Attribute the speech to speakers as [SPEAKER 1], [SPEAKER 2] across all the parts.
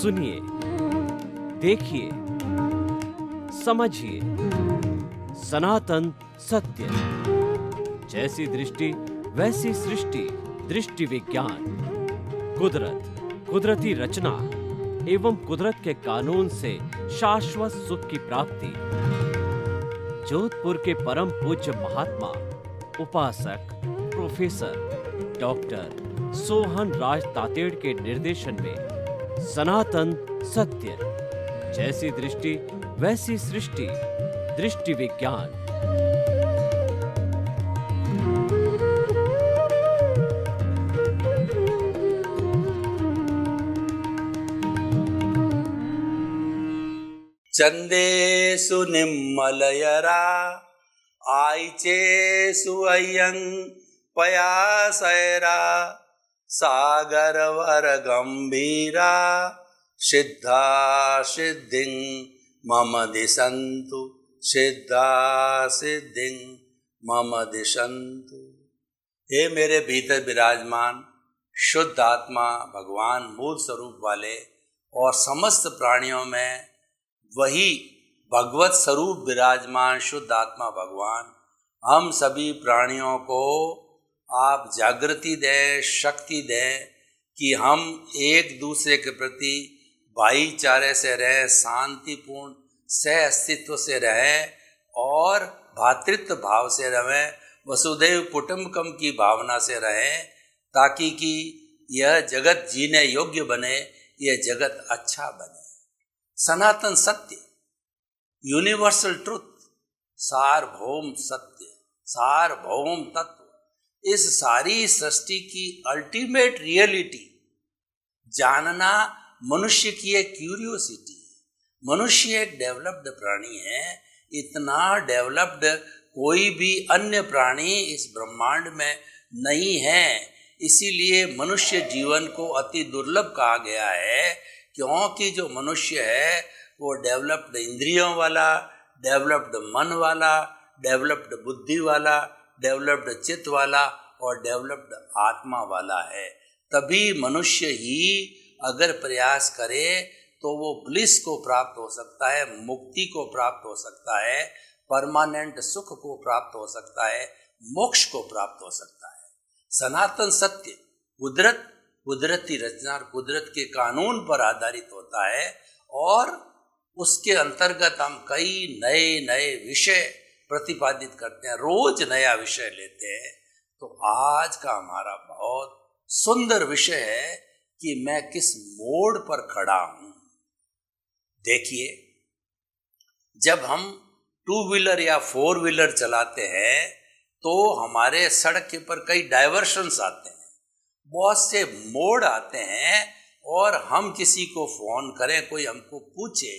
[SPEAKER 1] सुनिए, देखिए, समझिए सनातन सत्य। जैसी दृष्टि वैसी सृष्टि, दृष्टि विज्ञान। कुदरत, कुदरती रचना एवं कुदरत के कानून से शाश्वत सुख की प्राप्ति। जोधपुर के परम पूज्य महात्मा उपासक प्रोफेसर डॉक्टर सोहन राज तातेड़ के निर्देशन में सनातन सत्य। जैसी दृष्टि वैसी सृष्टि, दृष्टि विज्ञान।
[SPEAKER 2] चंदेषु निम्मलयरा आईचेषु अय्यं पयासैरा सागरवर गंभीरा सिद्धा सिद्धिं मम दिशन्तु, सिद्धा सिद्धिं मम दिशन्तु। हे मेरे भीतर विराजमान शुद्ध आत्मा भगवान मूल स्वरूप वाले और समस्त प्राणियों में वही भगवत स्वरूप विराजमान शुद्ध आत्मा भगवान, हम सभी प्राणियों को आप जागृति दें, शक्ति दें कि हम एक दूसरे के प्रति भाईचारे से रहें, शांतिपूर्ण सह अस्तित्व से रहें और भातृत्व भाव से रहें, वसुधैव कुटुम्बकम की भावना से रहें, ताकि कि यह जगत जीने योग्य बने, यह जगत अच्छा बने। सनातन सत्य, यूनिवर्सल ट्रुथ, सार्वभौम सत्य, सार्वभौम तत्व, इस सारी सृष्टि की अल्टीमेट रियलिटी जानना मनुष्य की एक क्यूरियोसिटी है। मनुष्य एक डेवलप्ड प्राणी है, इतना डेवलप्ड कोई भी अन्य प्राणी इस ब्रह्मांड में नहीं है। इसीलिए मनुष्य जीवन को अति दुर्लभ कहा गया है, क्योंकि जो मनुष्य है वो डेवलप्ड इंद्रियों वाला, डेवलप्ड मन वाला, डेवलप्ड बुद्धि वाला, डेवलप्ड चित्त वाला और डेवलप्ड आत्मा वाला है। तभी मनुष्य ही अगर प्रयास करे तो वो ब्लिस को प्राप्त हो सकता है, मुक्ति को प्राप्त हो सकता है, परमानेंट सुख को प्राप्त हो सकता है, मोक्ष को प्राप्त हो सकता है। सनातन सत्य कुदरत, कुदरती रचना और कुदरत के कानून पर आधारित होता है और उसके अंतर्गत हम कई नए नए विषय प्रतिपादित करते हैं, रोज नया विषय लेते हैं। तो आज का हमारा बहुत सुंदर विषय है कि मैं किस मोड़ पर खड़ा हूं। देखिए, जब हम 2 व्हीलर या 4 व्हीलर चलाते हैं तो हमारे सड़क के पर कई डाइवर्शंस आते हैं, बहुत से मोड़ आते हैं और हम किसी को फोन करें, कोई हमको पूछे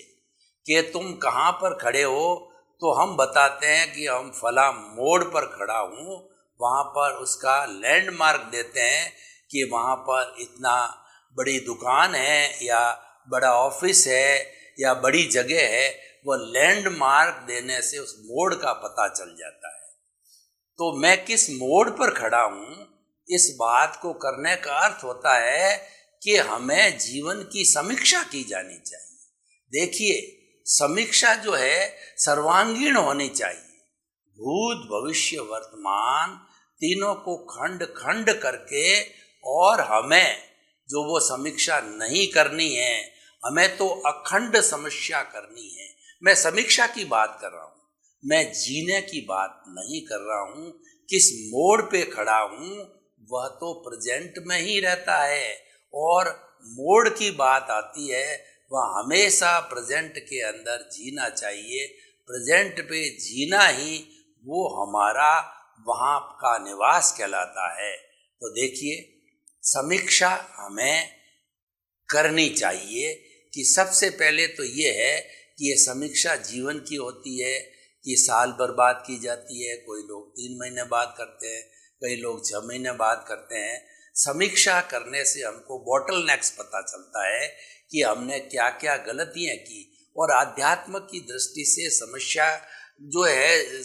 [SPEAKER 2] कि तुम कहाँ पर खड़े हो, तो हम बताते हैं कि हम फला मोड़ पर खड़ा हूँ। वहाँ पर उसका लैंडमार्क देते हैं कि वहाँ पर इतना बड़ी दुकान है या बड़ा ऑफिस है या बड़ी जगह है। वो लैंडमार्क देने से उस मोड़ का पता चल जाता है। तो मैं किस मोड़ पर खड़ा हूँ, इस बात को करने का अर्थ होता है कि हमें जीवन की समीक्षा की जानी चाहिए। देखिए, समीक्षा जो है सर्वांगीण होनी चाहिए। भूत भविष्य वर्तमान तीनों को खंड खंड करके, और हमें जो वो समीक्षा नहीं करनी है, हमें तो अखंड समीक्षा करनी है। मैं समीक्षा की बात कर रहा हूँ, मैं जीने की बात नहीं कर रहा हूँ। किस मोड़ पे खड़ा हूँ वह तो प्रेजेंट में ही रहता है, और मोड़ की बात आती है वह हमेशा प्रेजेंट के अंदर जीना चाहिए। प्रेजेंट पे जीना ही वो हमारा वहाँ का निवास कहलाता है। तो देखिए, समीक्षा हमें करनी चाहिए कि सबसे पहले तो ये है कि ये समीक्षा जीवन की होती है कि साल भर बाद की जाती है, कोई लोग 3 महीने बाद करते हैं, कई लोग 6 महीने बाद करते हैं। समीक्षा करने से हमको बॉटल नेक्स पता चलता है कि हमने क्या क्या गलतियां की, और आध्यात्म की दृष्टि से समस्या जो है,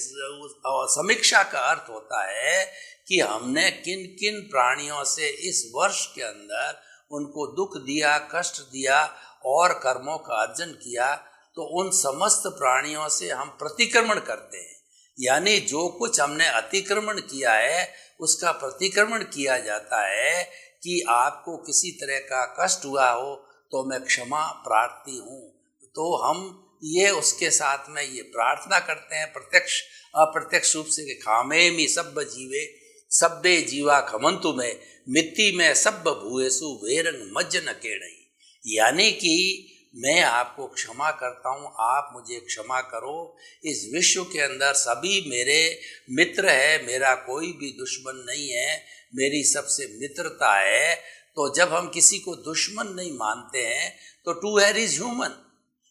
[SPEAKER 2] समीक्षा का अर्थ होता है कि हमने किन किन प्राणियों से इस वर्ष के अंदर उनको दुख दिया, कष्ट दिया, और कर्मों का अर्जन किया तो उन समस्त प्राणियों से हम प्रतिक्रमण करते हैं। यानी जो कुछ हमने अतिक्रमण किया है उसका प्रतिक्रमण किया जाता है कि आपको किसी तरह का कष्ट हुआ हो तो मैं क्षमा प्रार्थी हूँ। तो हम ये उसके साथ में ये प्रार्थना करते हैं प्रत्यक्ष अप्रत्यक्ष रूप से कि खामेमि सब्ब जीवे सब्बे जीवा खमंतु में मिट्टी में सब्ब भूएसु वेरंग मज्जन केड़ई। यानी कि मैं आपको क्षमा करता हूँ, आप मुझे क्षमा करो। इस विश्व के अंदर सभी मेरे मित्र है, मेरा कोई भी दुश्मन नहीं है, मेरी सबसे मित्रता है। तो जब हम किसी को दुश्मन नहीं मानते हैं तो टू हैर इज ह्यूमन।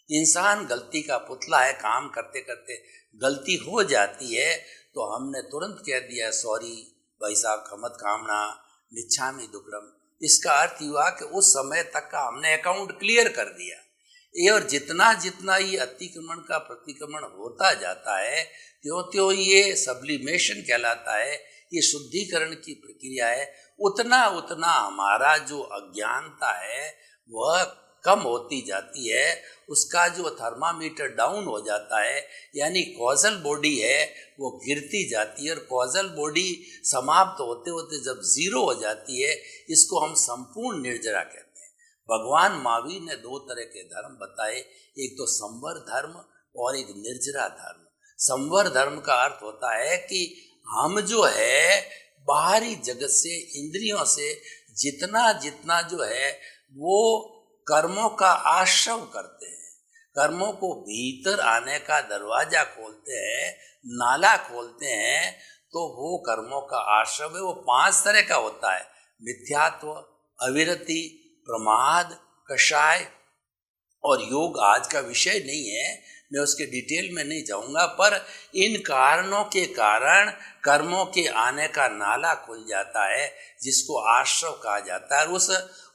[SPEAKER 2] इंसान गलती का पुतला है, काम करते करते गलती हो जाती है तो हमने तुरंत कह दिया सॉरी भाई साहब, खमत कामना मिच्छामि दुक्कड़म। इसका अर्थ हुआ कि उस समय तक का हमने अकाउंट क्लियर कर दिया। ये और जितना जितना ये अतिक्रमण का प्रतिक्रमण होता जाता है त्यों त्यों ये सब्लिमेशन कहलाता है, ये शुद्धिकरण की प्रक्रिया है। उतना उतना हमारा जो अज्ञानता है वह कम होती जाती है, उसका जो थर्मामीटर डाउन हो जाता है, यानी कॉजल बॉडी है वो गिरती जाती है। और कॉजल बॉडी समाप्त होते होते जब जीरो हो जाती है, इसको हम संपूर्ण निर्जरा कहते हैं। भगवान महावीर ने दो तरह के धर्म बताए, एक तो संवर धर्म और एक निर्जरा धर्म। संवर धर्म का अर्थ होता है कि हम जो है बाहरी जगत से इंद्रियों से जितना जितना जो है वो कर्मों का आश्रव करते हैं, कर्मों को भीतर आने का दरवाजा खोलते हैं, नाला खोलते हैं, तो वो कर्मों का आश्रव है। वो 5 तरह का होता है, मिथ्यात्व, अविरति, प्रमाद, कषाय और योग। आज का विषय नहीं है, मैं उसके डिटेल में नहीं जाऊंगा, पर इन कारणों के कारण कर्मों के आने का नाला खुल जाता है जिसको आश्रव कहा जाता है।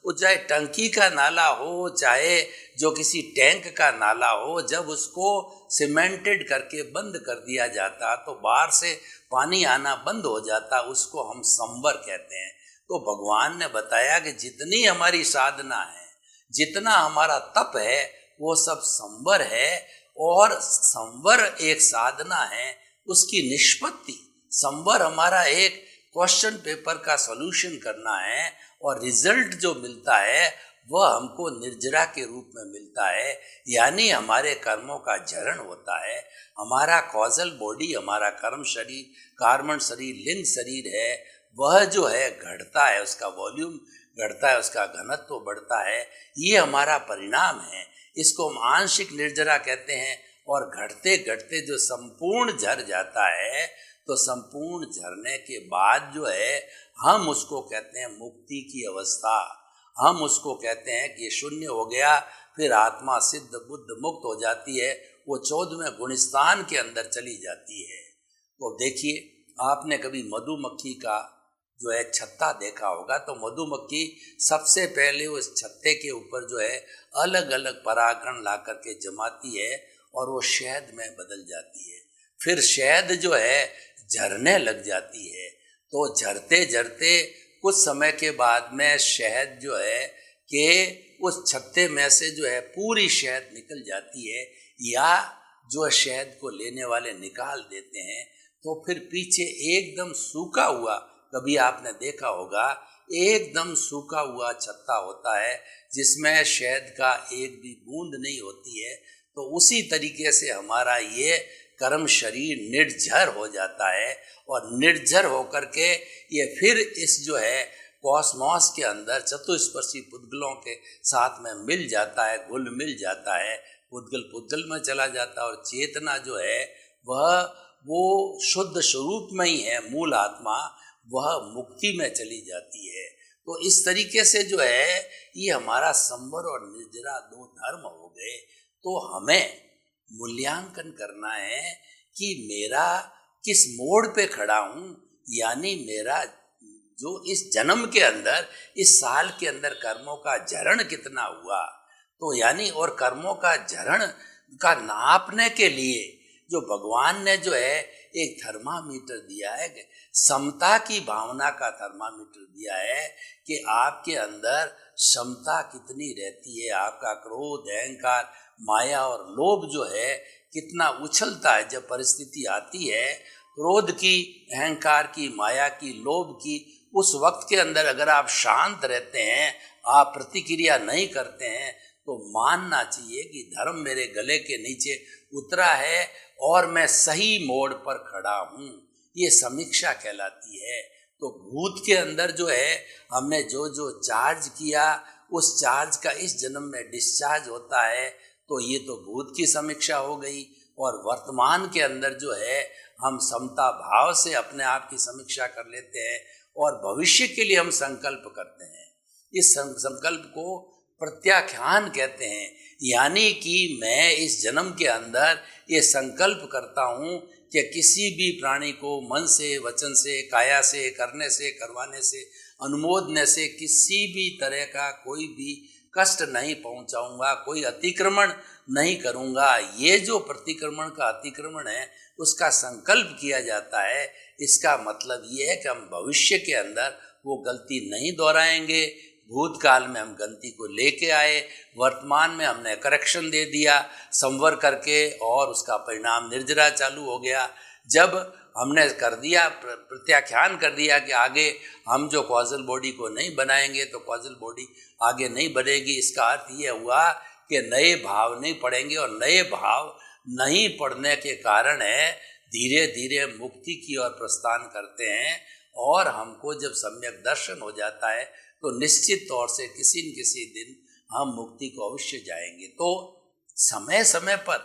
[SPEAKER 2] वो चाहे टंकी का नाला हो, चाहे जो किसी टैंक का नाला हो, जब उसको सीमेंटेड करके बंद कर दिया जाता तो बाहर से पानी आना बंद हो जाता, उसको हम संवर कहते हैं। तो भगवान ने बताया कि जितनी हमारी साधना है, जितना हमारा तप है, वो सब संवर है। और संवर एक साधना है, उसकी निष्पत्ति। संवर हमारा एक क्वेश्चन पेपर का सॉल्यूशन करना है और रिजल्ट जो मिलता है वह हमको निर्जरा के रूप में मिलता है। यानी हमारे कर्मों का झरण होता है। हमारा कॉजल बॉडी, हमारा कर्म शरीर, कार्मण शरीर, लिंग शरीर है, वह जो है घटता है, उसका वॉल्यूम घटता है, उसका घनत्व बढ़ता है। ये हमारा परिणाम है। इसको हम आंशिक निर्जरा कहते हैं। और घटते घटते जो संपूर्ण झर जाता है, तो संपूर्ण झरने के बाद जो है हम उसको कहते हैं मुक्ति की अवस्था। हम उसको कहते हैं कि शून्य हो गया, फिर आत्मा सिद्ध बुद्ध मुक्त हो जाती है, वो 14वें गुणस्थान के अंदर चली जाती है। तो देखिए, आपने कभी मधुमक्खी का जो है छत्ता देखा होगा, तो मधुमक्खी सबसे पहले उस छत्ते के ऊपर जो है अलग अलग परागण ला करके जमाती है और वो शहद में बदल जाती है। फिर शहद जो है झरने लग जाती है। तो झरते झरते कुछ समय के बाद में शहद जो है कि उस छत्ते में से जो है पूरी शहद निकल जाती है, या जो शहद को लेने वाले निकाल देते हैं। तो फिर पीछे एकदम सूखा हुआ, कभी आपने देखा होगा, एकदम सूखा हुआ छत्ता होता है जिसमें शहद का एक भी बूंद नहीं होती है। तो उसी तरीके से हमारा ये कर्म शरीर निर्झर हो जाता है, और निर्झर होकर के ये फिर इस जो है कॉस्मॉस के अंदर चतुष्पर्शी पुद्गलों के साथ में मिल जाता है, घुल मिल जाता है, पुद्गल में चला जाता है। और चेतना जो है वह वो शुद्ध स्वरूप में ही है, मूल आत्मा, वह मुक्ति में चली जाती है। तो इस तरीके से जो है ये हमारा संवर और निर्जरा 2 धर्म हो गए। तो हमें मूल्यांकन करना है कि मेरा किस मोड़ पे खड़ा हूँ, यानी मेरा जो इस जन्म के अंदर, इस साल के अंदर कर्मों का झरण कितना हुआ। तो यानी और कर्मों का झरण का नापने के लिए जो भगवान ने जो है एक थर्मामीटर दिया है, समता की भावना का थर्मामीटर दिया है कि आपके अंदर क्षमता कितनी रहती है, आपका क्रोध, अहंकार, माया और लोभ जो है कितना उछलता है जब परिस्थिति आती है। क्रोध की, अहंकार की, माया की, लोभ की, उस वक्त के अंदर अगर आप शांत रहते हैं, आप प्रतिक्रिया नहीं करते हैं, तो मानना चाहिए कि धर्म मेरे गले के नीचे उतरा है और मैं सही मोड़ पर खड़ा हूँ। ये समीक्षा कहलाती है। तो भूत के अंदर जो है हमने जो जो चार्ज किया, उस चार्ज का इस जन्म में डिस्चार्ज होता है, तो ये तो भूत की समीक्षा हो गई। और वर्तमान के अंदर जो है हम समता भाव से अपने आप की समीक्षा कर लेते हैं और भविष्य के लिए हम संकल्प करते हैं। इस संकल्प को प्रत्याख्यान कहते हैं, यानी कि मैं इस जन्म के अंदर ये संकल्प करता हूँ कि किसी भी प्राणी को मन से, वचन से, काया से, करने से, करवाने से, अनुमोदने से किसी भी तरह का कोई भी कष्ट नहीं पहुंचाऊंगा, कोई अतिक्रमण नहीं करूंगा। ये जो प्रतिक्रमण का अतिक्रमण है उसका संकल्प किया जाता है। इसका मतलब ये है कि हम भविष्य के अंदर वो गलती नहीं दोहराएंगे। भूतकाल में हम गलती को लेके आए, वर्तमान में हमने करेक्शन दे दिया संवर करके, और उसका परिणाम निर्जरा चालू हो गया। जब हमने कर दिया, प्रत्याख्यान कर दिया कि आगे हम जो कॉजल बॉडी को नहीं बनाएंगे तो कॉजल बॉडी आगे नहीं बनेगी, इसका अर्थ ये हुआ कि नए भाव नहीं पड़ेंगे, और नए भाव नहीं पड़ने के कारण है धीरे धीरे मुक्ति की ओर प्रस्थान करते हैं। और हमको जब सम्यक दर्शन हो जाता है तो निश्चित तौर से किसी न किसी दिन हम मुक्ति को अवश्य जाएंगे। तो समय समय पर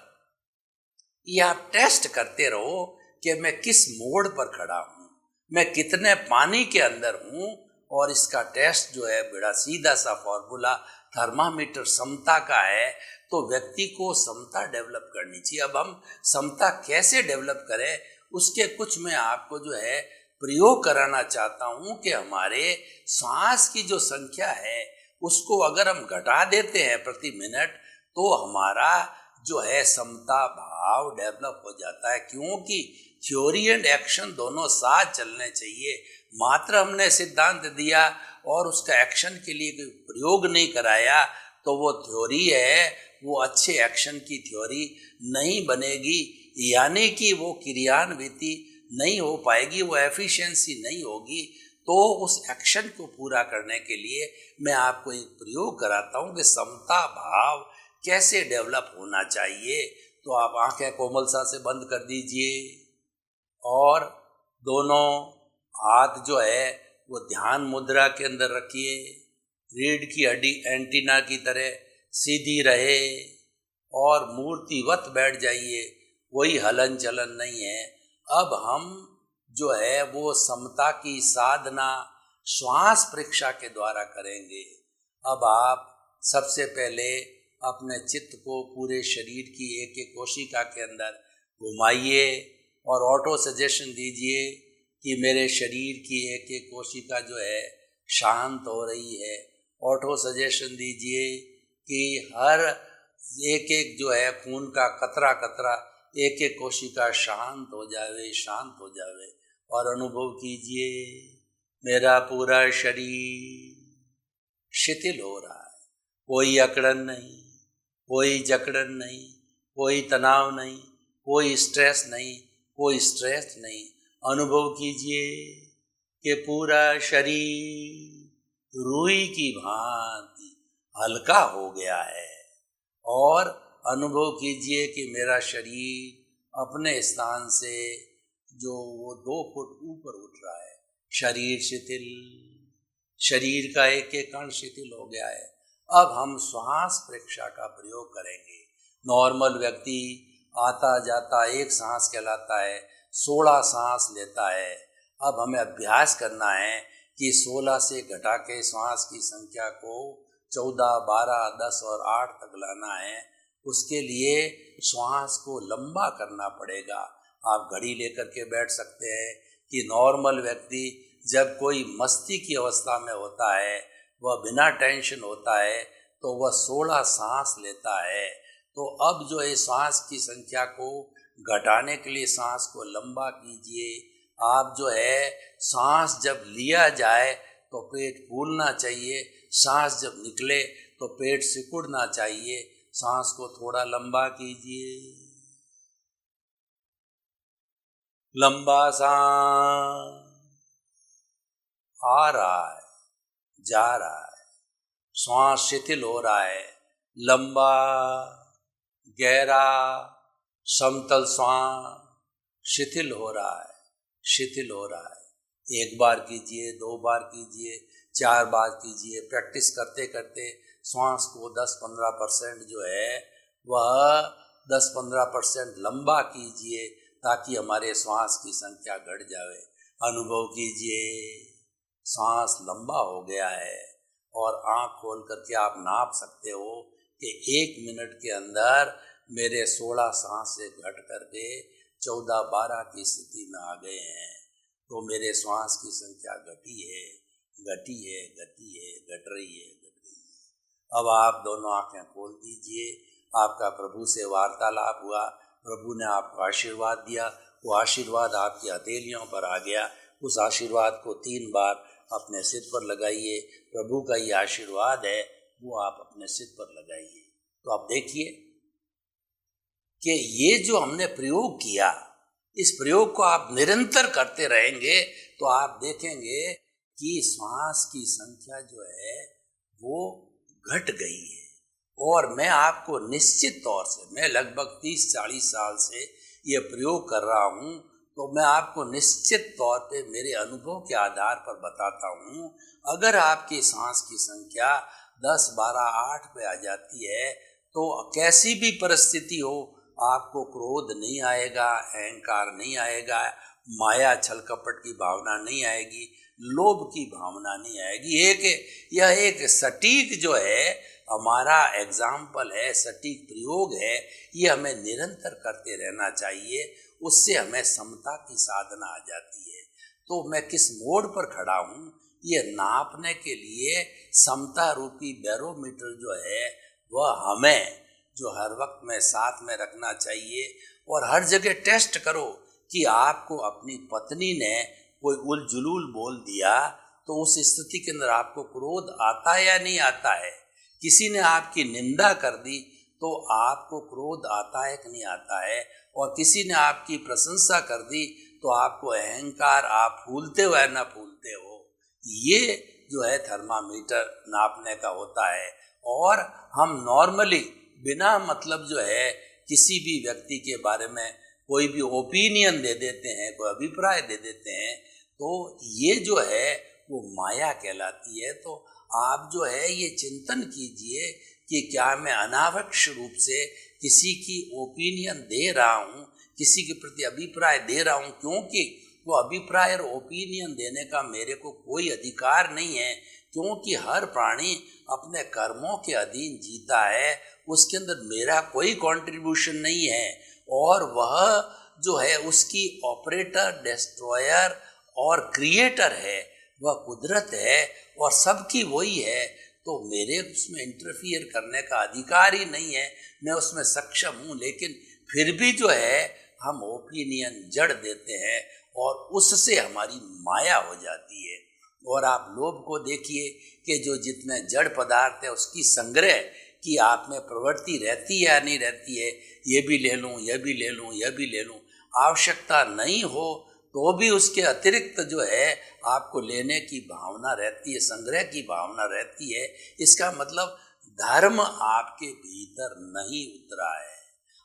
[SPEAKER 2] ये आप टेस्ट करते रहो कि मैं किस मोड़ पर खड़ा हूँ, मैं कितने पानी के अंदर हूँ। और इसका टेस्ट जो है बड़ा सीधा सा फॉर्मूला थर्मामीटर समता का है। तो व्यक्ति को समता डेवलप करनी चाहिए। अब हम समता कैसे डेवलप करें, उसके कुछ मैं आपको जो है प्रयोग कराना चाहता हूँ कि हमारे श्वास की जो संख्या है उसको अगर हम घटा देते हैं प्रति मिनट, तो हमारा जो है समता भाव डेवलप हो जाता है। क्योंकि थ्योरी एंड एक्शन दोनों साथ चलने चाहिए। मात्र हमने सिद्धांत दिया और उसका एक्शन के लिए कोई प्रयोग नहीं कराया तो वो थ्योरी है, वो अच्छे एक्शन की थ्योरी नहीं बनेगी, यानी कि वो क्रियान्विति नहीं हो पाएगी, वो एफिशिएंसी नहीं होगी। तो उस एक्शन को पूरा करने के लिए मैं आपको एक प्रयोग कराता हूँ कि समता भाव कैसे डेवलप होना चाहिए। तो आप आंखें कोमलता से बंद कर दीजिए और दोनों हाथ जो है वो ध्यान मुद्रा के अंदर रखिए। रीढ़ की हड्डी एंटीना की तरह सीधी रहे और मूर्तिवत बैठ जाइए, कोई हलन चलन नहीं है। अब हम जो है वो समता की साधना श्वास परीक्षा के द्वारा करेंगे। अब आप सबसे पहले अपने चित्त को पूरे शरीर की एक एक कोशिका के अंदर घुमाइए और ऑटो सजेशन दीजिए कि मेरे शरीर की एक एक कोशिका जो है शांत हो रही है। ऑटो सजेशन दीजिए कि हर एक एक जो है खून का कतरा कतरा एक एक कोशिका शांत हो जावे, शांत हो जावे। और अनुभव कीजिए मेरा पूरा शरीर शिथिल हो रहा है, कोई अकड़न नहीं, कोई जकड़न नहीं, कोई तनाव नहीं, कोई स्ट्रेस नहीं, कोई स्ट्रेस नहीं। अनुभव कीजिए कि पूरा शरीर रुई की भांति हल्का हो गया है। और अनुभव कीजिए कि मेरा शरीर अपने स्थान से जो वो 2 फुट ऊपर उठ रहा है। शरीर शिथिल, शरीर का एक एक कण शिथिल हो गया है। अब हम श्वास परीक्षा का प्रयोग करेंगे। नॉर्मल व्यक्ति आता जाता एक सांस कहलाता है, 16 सांस लेता है। अब हमें अभ्यास करना है कि 16 से घटा के श्वास की संख्या को 14, 12, 10 और 8 तक लाना है। उसके लिए श्वास को लंबा करना पड़ेगा। आप घड़ी लेकर के बैठ सकते हैं कि नॉर्मल व्यक्ति जब कोई मस्ती की अवस्था में होता है, वह बिना टेंशन होता है, तो वह 16 सांस लेता है। तो अब जो है श्वास की संख्या को घटाने के लिए सांस को लंबा कीजिए। आप जो है सांस जब लिया जाए तो पेट फूलना चाहिए, सांस जब निकले तो पेट सिकुड़ना चाहिए। सांस को थोड़ा लंबा कीजिए। लंबा सांस आ रहा है, जा रहा है, श्वास शिथिल हो रहा है। लंबा गहरा समतल श्वास शिथिल हो रहा है, शिथिल हो रहा है। एक बार कीजिए, 2 बार कीजिए, 4 बार कीजिए। प्रैक्टिस करते करते श्वास को 10-15% जो है वह 10-15% लंबा कीजिए ताकि हमारे श्वास की संख्या घट जाए। अनुभव कीजिए सांस लंबा हो गया है और आँख खोल करके आप नाप सकते हो कि 1 मिनट के अंदर मेरे 16 सांस से घट करके 14-12 की स्थिति में आ गए हैं। तो मेरे श्वास की संख्या घटी है, घटी है, घटी है, घट रही है, घट रही है। अब आप दोनों आंखें खोल दीजिए। आपका प्रभु से वार्तालाप हुआ, प्रभु ने आपको आशीर्वाद दिया, वो आशीर्वाद आपकी हथेलियों पर आ गया। उस आशीर्वाद को 3 बार अपने सिर पर लगाइए। प्रभु का ये आशीर्वाद है, वो आप अपने सिर पर लगाइए। तो आप देखिए कि ये जो हमने प्रयोग किया, इस प्रयोग को आप निरंतर करते रहेंगे तो आप देखेंगे कि श्वास की संख्या जो है वो घट गई है। और मैं आपको निश्चित तौर से, मैं लगभग 30-40 साल से ये प्रयोग कर रहा हूँ, तो मैं आपको निश्चित तौर पे मेरे अनुभव के आधार पर बताता हूँ, अगर आपकी सांस की संख्या 10, 12, 8 पे आ जाती है तो कैसी भी परिस्थिति हो आपको क्रोध नहीं आएगा, अहंकार नहीं आएगा, माया छल कपट की भावना नहीं आएगी, लोभ की भावना नहीं आएगी। यह एक सटीक जो है हमारा एग्जाम्पल है, सटीक प्रयोग है। ये हमें निरंतर करते रहना चाहिए, उससे हमें समता की साधना आ जाती है। तो मैं किस मोड़ पर खड़ा हूँ ये नापने के लिए समता रूपी बैरोमीटर जो है वह हमें जो हर वक्त में साथ में रखना चाहिए। और हर जगह टेस्ट करो कि आपको अपनी पत्नी ने कोई उल जुलूल बोल दिया तो उस स्थिति के अंदर आपको क्रोध आता है या नहीं आता है। किसी ने आपकी निंदा कर दी तो आपको क्रोध आता है कि नहीं आता है। और किसी ने आपकी प्रशंसा कर दी तो आपको अहंकार, आप फूलते हो या ना फूलते हो। ये जो है थर्मामीटर नापने का होता है। और हम नॉर्मली बिना मतलब जो है किसी भी व्यक्ति के बारे में कोई भी ओपिनियन दे देते हैं, कोई अभिप्राय दे देते हैं, तो ये जो है वो माया कहलाती है। तो आप जो है ये चिंतन कीजिए कि क्या मैं अनावश्यक रूप से किसी की ओपिनियन दे रहा हूँ, किसी के प्रति अभिप्राय दे रहा हूँ, क्योंकि वो अभिप्राय और ओपिनियन देने का मेरे को कोई अधिकार नहीं है, क्योंकि हर प्राणी अपने कर्मों के अधीन जीता है, उसके अंदर मेरा कोई कंट्रीब्यूशन नहीं है। और वह जो है उसकी ऑपरेटर, डिस्ट्रॉयर और क्रिएटर है, वह कुदरत है और सबकी वही है। तो मेरे उसमें इंटरफियर करने का अधिकार ही नहीं है, मैं उसमें सक्षम हूँ। लेकिन फिर भी जो है हम ओपिनियन जड़ देते हैं और उससे हमारी माया हो जाती है। और आप लोभ को देखिए कि जो जितने जड़ पदार्थ है उसकी संग्रह की आप में प्रवृत्ति रहती है या नहीं रहती है। ये भी ले लूँ, यह भी ले लूँ, यह भी ले लूँ, आवश्यकता नहीं हो तो भी उसके अतिरिक्त जो है आपको लेने की भावना रहती है, संग्रह की भावना रहती है। इसका मतलब धर्म आपके भीतर नहीं उतरा है।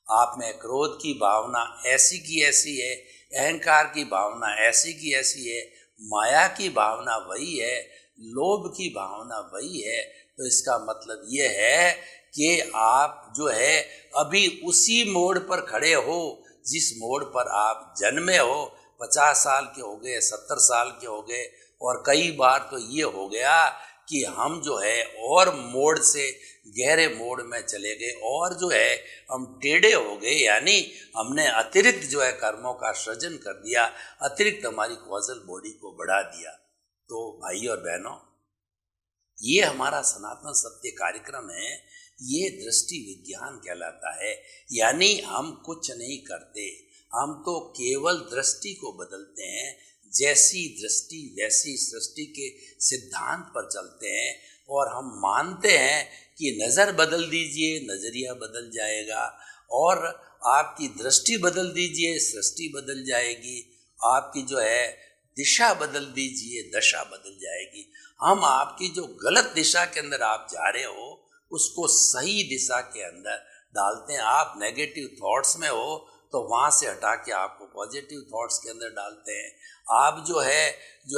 [SPEAKER 2] आप में क्रोध की भावना ऐसी की ऐसी है, अहंकार की भावना ऐसी की ऐसी है, माया की भावना वही है, लोभ की भावना वही है। तो इसका मतलब ये है कि आप जो है अभी उसी मोड़ पर खड़े हो जिस मोड़ पर आप जन्मे हो। 50 साल के हो गए, 70 साल के हो गए, और कई बार तो ये हो गया कि हम जो है और मोड़ से गहरे मोड़ में चले गए और जो है हम टेढ़े हो गए, यानी हमने अतिरिक्त जो है कर्मों का सृजन कर दिया, अतिरिक्त हमारी कॉजल बॉडी को बढ़ा दिया। तो भाई और बहनों, ये हमारा सनातन सत्य कार्यक्रम है, ये दृष्टि विज्ञान कहलाता है। यानी हम कुछ नहीं करते, हम तो केवल दृष्टि को बदलते हैं, जैसी दृष्टि वैसी सृष्टि के सिद्धांत पर चलते हैं और हम मानते हैं कि नज़र बदल दीजिए नज़रिया बदल जाएगा, और आपकी दृष्टि बदल दीजिए सृष्टि बदल जाएगी, आपकी जो है दिशा बदल दीजिए दशा बदल जाएगी। हम आपकी जो गलत दिशा के अंदर आप जा रहे हो उसको सही दिशा के अंदर डालते हैं। आप नेगेटिव थॉट्स में हो तो वहाँ से हटा के आपको पॉजिटिव थॉट्स के अंदर डालते हैं। आप जो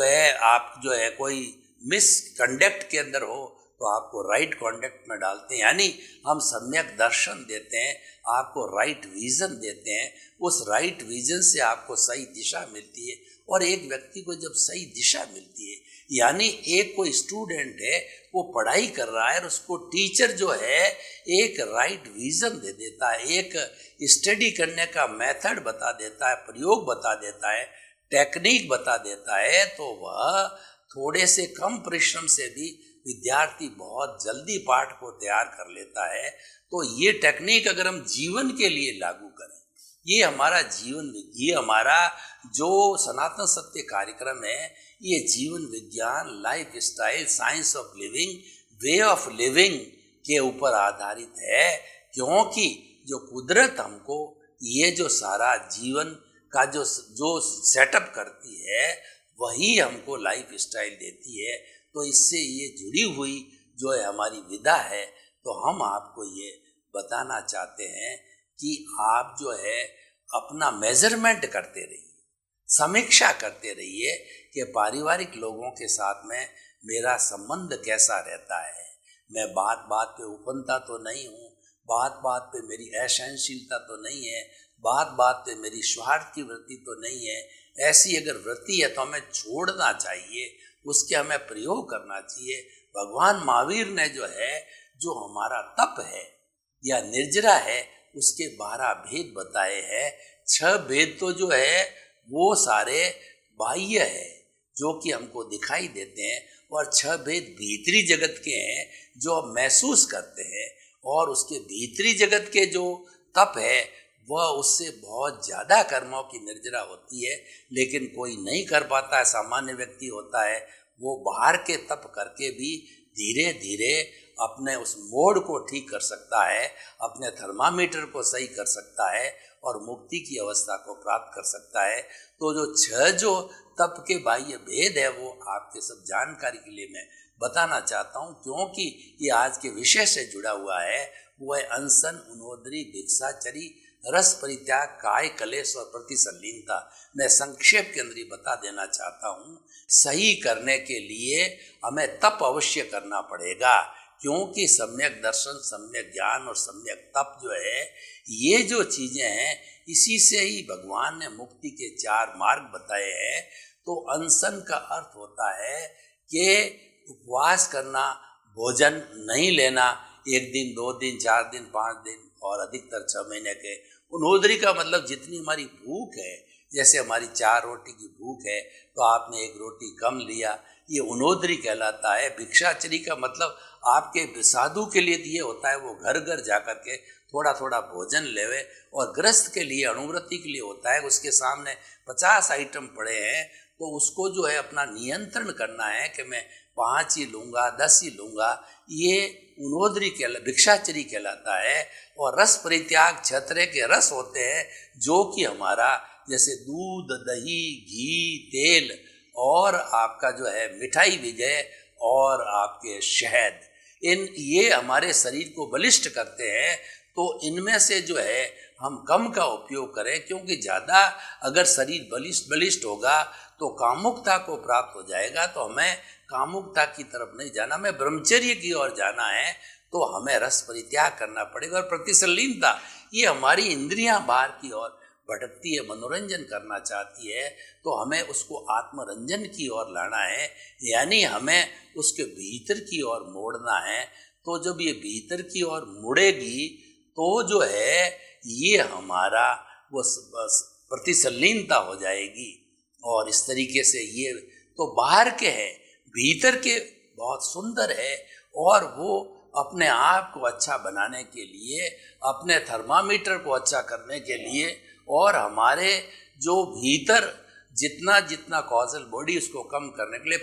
[SPEAKER 2] है आप जो है कोई मिसकंडक्ट के अंदर हो तो आपको राइट कॉन्डक्ट में डालते हैं, यानी हम सम्यक दर्शन देते हैं, आपको राइट विजन देते हैं। उस राइट विजन से आपको सही दिशा मिलती है, और एक व्यक्ति को जब सही दिशा मिलती है, यानी एक कोई स्टूडेंट है वो पढ़ाई कर रहा है और उसको टीचर जो है एक राइट विजन दे देता है, एक स्टडी करने का मेथड बता देता है, प्रयोग बता देता है, टेक्निक बता देता है, तो वह थोड़े से कम परिश्रम से भी विद्यार्थी बहुत जल्दी पाठ को तैयार कर लेता है। तो ये टेक्निक अगर हम जीवन के लिए लागू करें, ये हमारा जीवन, ये हमारा जो सनातन सत्य कार्यक्रम है, ये जीवन विज्ञान, life style, science of living, way of living के ऊपर आधारित है। क्योंकि जो कुदरत हमको ये जो सारा जीवन का जो सेटअप करती है वही हमको लाइफ स्टाइल देती है। तो इससे ये जुड़ी हुई जो है हमारी विधा है, तो हम आपको ये बताना चाहते हैं कि आप जो है अपना मेजरमेंट करते रहिए, समीक्षा करते रहिए कि पारिवारिक लोगों के साथ में मेरा संबंध कैसा रहता है। मैं बात बात पे उपनता तो नहीं हूँ, बात बात पे मेरी असहनशीलता तो नहीं है, बात बात पे मेरी स्वार्थ की वृत्ति तो नहीं है। ऐसी अगर वृत्ति है तो हमें छोड़ना चाहिए, उसके हमें प्रयोग करना चाहिए। भगवान महावीर ने जो हमारा तप है या निर्जरा है उसके 12 भेद बताए हैं। 6 भेद तो जो है वो सारे बाह्य है जो कि हमको दिखाई देते हैं, और 6 भेद भीतरी जगत के हैं जो हम महसूस करते हैं, और उसके भीतरी जगत के जो तप है वह उससे बहुत ज़्यादा कर्मों की निर्जरा होती है। लेकिन कोई नहीं कर पाता है, सामान्य व्यक्ति होता है, वो बाहर के तप करके भी धीरे धीरे अपने उस मोड को ठीक कर सकता है, अपने थर्मामीटर को सही कर सकता है और मुक्ति की अवस्था को प्राप्त कर सकता है। तो जो 6 जो तप के बाह्य भेद है वो आपके सब जानकारी के लिए मैं बताना चाहता हूँ, क्योंकि ये आज के विषय से जुड़ा हुआ है। वो है अनशन, उन्नोदरी, भिक्षाचरी, रस परित्याग, काय कलेश और प्रतिसंलीनता। मैं संक्षेप के अंदर ही बता देना चाहता हूँ, सही करने के लिए हमें तप अवश्य करना पड़ेगा, क्योंकि सम्यक दर्शन, सम्यक ज्ञान और सम्यक तप जो है, ये जो चीज़ें हैं इसी से ही भगवान ने मुक्ति के 4 मार्ग बताए हैं। तो अनशन का अर्थ होता है कि उपवास करना, भोजन नहीं लेना, 1 दिन, 2 दिन, 4 दिन, 5 दिन और अधिकतर 6 महीने के। उन्नोदरी का मतलब जितनी हमारी भूख है, जैसे हमारी 4 रोटी की भूख है तो आपने 1 रोटी कम लिया, ये उन्नोदरी कहलाता है। भिक्षाचरी का मतलब आपके साधु के लिए ये होता है वो घर घर जा कर के थोड़ा थोड़ा भोजन लेवे, और गृहस्थ के लिए, अणुव्रती के लिए होता है उसके सामने 50 आइटम पड़े हैं तो उसको जो है अपना नियंत्रण करना है कि मैं 5 ही लूँगा, 10 ही लूँगा। ये उन्नोदरी भिक्षाचरी कहलाता है। और रस परित्याग, 6 तरह के रस होते हैं जो कि हमारा, जैसे दूध, दही, घी, तेल और आपका जो है मिठाई विजय और आपके शहद, ये हमारे शरीर को बलिष्ठ करते हैं। तो इनमें से जो है हम कम का उपयोग करें, क्योंकि ज़्यादा अगर शरीर बलिष्ठ होगा तो कामुकता को प्राप्त हो जाएगा। तो हमें कामुकता की तरफ नहीं जाना, हमें ब्रह्मचर्य की ओर जाना है। तो हमें रस परित्याग करना पड़ेगा। और प्रतिसंलीनता, ये हमारी इंद्रियां बाहर की ओर भटकती है, मनोरंजन करना चाहती है, तो हमें उसको आत्मरंजन की ओर लाना है, यानी हमें उसके भीतर की ओर मोड़ना है। तो जब ये भीतर की ओर मुड़ेगी तो जो है ये हमारा वो प्रतिसंलीनता हो जाएगी। और इस तरीके से ये तो बाहर के है, भीतर के बहुत सुंदर है, और वो अपने आप को अच्छा बनाने के लिए, अपने थर्मामीटर को अच्छा करने के लिए और हमारे जो भीतर जितना जितना कॉजल बॉडी उसको कम करने के लिए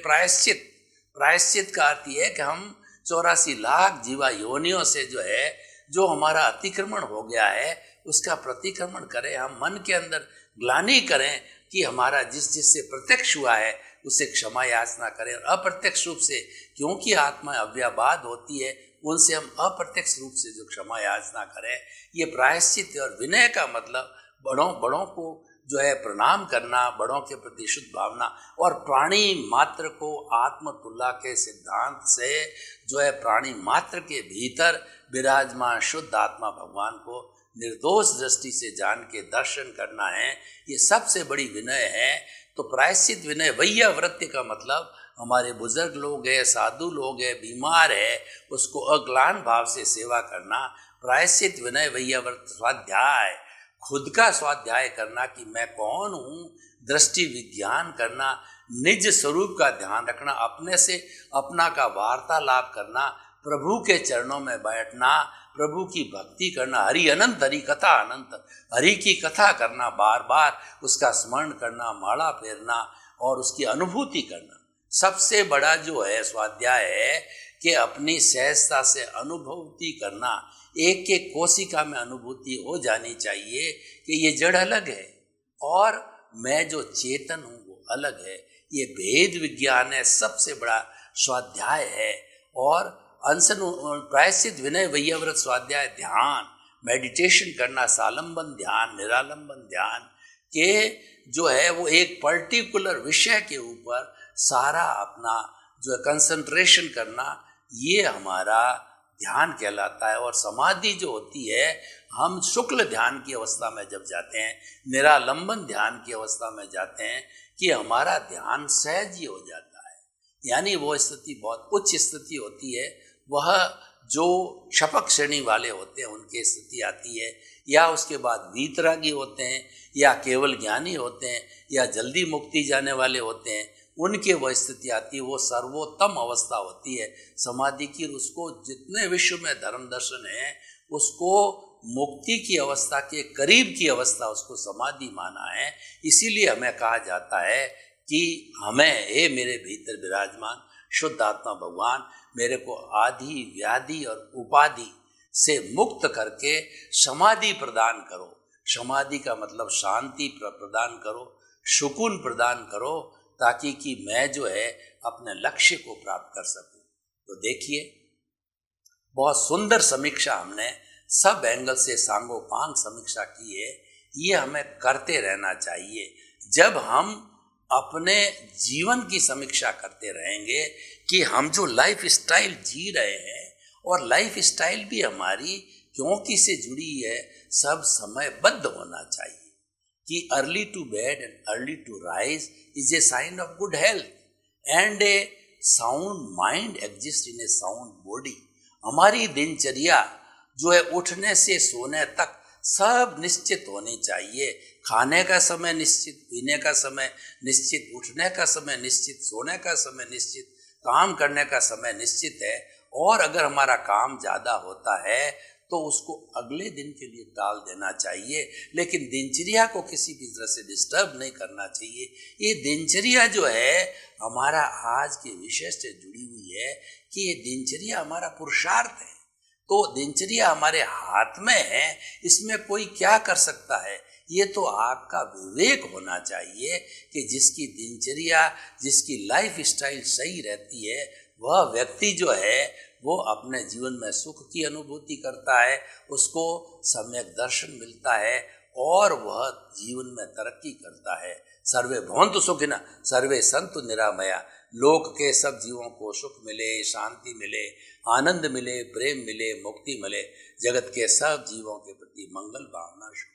[SPEAKER 2] प्रायश्चित का अर्थ ये है कि हम 84 लाख जीवा योनियों से जो हमारा अतिक्रमण हो गया है उसका प्रतिक्रमण करें। हम मन के अंदर ग्लानि करें कि हमारा जिससे प्रत्यक्ष हुआ है उससे क्षमा याचना करें, और अप्रत्यक्ष रूप से क्योंकि आत्मा अव्याबाद होती है उनसे हम अप्रत्यक्ष रूप से जो क्षमा याचना करें, ये प्रायश्चित। और विनय का मतलब बड़ों को प्रणाम करना, बड़ों के प्रति शुद्ध भावना, और प्राणी मात्र को आत्म तुल्य के सिद्धांत से प्राणी मात्र के भीतर विराजमान शुद्ध आत्मा भगवान को निर्दोष दृष्टि से जान के दर्शन करना है, ये सबसे बड़ी विनय है। तो प्रायश्चित विनय वैयावृत्ति का मतलब हमारे बुजुर्ग लोग हैं, साधु लोग हैं, बीमार है, उसको अग्लान भाव से सेवा करना। प्रायश्चित विनय वैयावृत्ति स्वाध्याय, खुद का स्वाध्याय करना कि मैं कौन हूँ, दृष्टि विज्ञान करना, निज स्वरूप का ध्यान रखना, अपने से अपना का वार्तालाप करना, प्रभु के चरणों में बैठना, प्रभु की भक्ति करना, हरि अनंत, हरि कथा अनंत, हरि की कथा करना, बार बार उसका स्मरण करना, माला फेरना और उसकी अनुभूति करना। सबसे बड़ा स्वाध्याय है कि अपनी सहजता से अनुभूति करना। एक एक कोशिका में अनुभूति हो जानी चाहिए कि ये जड़ अलग है और मैं जो चेतन हूँ वो अलग है। ये भेद विज्ञान है, सबसे बड़ा स्वाध्याय है। और अंशन प्रायश्चित विनय वैयाव्रत स्वाध्याय ध्यान, मेडिटेशन करना, सालंबन ध्यान, निरालंबन ध्यान के वो एक पर्टिकुलर विषय के ऊपर सारा अपना कंसंट्रेशन करना, ये हमारा ध्यान कहलाता है। और समाधि जो होती है, हम शुक्ल ध्यान की अवस्था में जब जाते हैं, निरालंबन ध्यान की अवस्था में जाते हैं कि हमारा ध्यान सहज ही हो जाता है, यानी वो स्थिति बहुत उच्च स्थिति होती है। वह जो शपक श्रेणी वाले होते हैं उनकी स्थिति आती है, या उसके बाद वीतरागी होते हैं, या केवल ज्ञानी होते हैं, या जल्दी मुक्ति जाने वाले होते हैं, उनके वह स्थिति आती है। वो सर्वोत्तम अवस्था होती है समाधि की। उसको जितने विश्व में धर्म दर्शन है, उसको मुक्ति की अवस्था के करीब की अवस्था उसको समाधि माना है। इसीलिए हमें कहा जाता है कि हमें, हे मेरे भीतर विराजमान शुद्ध आत्मा भगवान, मेरे को आदि व्याधि और उपाधि से मुक्त करके समाधि प्रदान करो। समाधि का मतलब शांति प्रदान करो, सुकून प्रदान करो, ताकि कि मैं अपने लक्ष्य को प्राप्त कर सकूं। तो देखिए, बहुत सुंदर समीक्षा हमने सब एंगल से सांगोपांग समीक्षा की है। ये हमें करते रहना चाहिए। जब हम अपने जीवन की समीक्षा करते रहेंगे कि हम जो लाइफ स्टाइल जी रहे हैं, और लाइफ स्टाइल भी हमारी क्योंकि से जुड़ी है, सब समयबद्ध होना चाहिए कि early to bed and early to rise is a sign of good health and a sound mind exist in a sound body. हमारी दिनचर्या उठने से सोने तक सब निश्चित होनी चाहिए। खाने का समय निश्चित, पीने का समय निश्चित, उठने का समय निश्चित, सोने का समय निश्चित, काम करने का समय निश्चित है। और अगर हमारा काम ज़्यादा होता है तो उसको अगले दिन के लिए टाल देना चाहिए, लेकिन दिनचर्या को किसी भी तरह से डिस्टर्ब नहीं करना चाहिए। ये दिनचर्या हमारा आज के विषय से जुड़ी हुई है कि ये दिनचर्या हमारा पुरुषार्थ है। तो दिनचर्या हमारे हाथ में है, इसमें कोई क्या कर सकता है। ये तो आपका विवेक होना चाहिए कि जिसकी दिनचर्या, जिसकी लाइफ स्टाइल सही रहती है, वह व्यक्ति वो अपने जीवन में सुख की अनुभूति करता है, उसको सम्यक दर्शन मिलता है और वह जीवन में तरक्की करता है। सर्वे भवन्तु सुखिनः, सर्वे सन्तु निरामया। लोक के सब जीवों को सुख मिले, शांति मिले, आनंद मिले, प्रेम मिले, मुक्ति मिले। जगत के सब जीवों के प्रति मंगल भावना शुभ।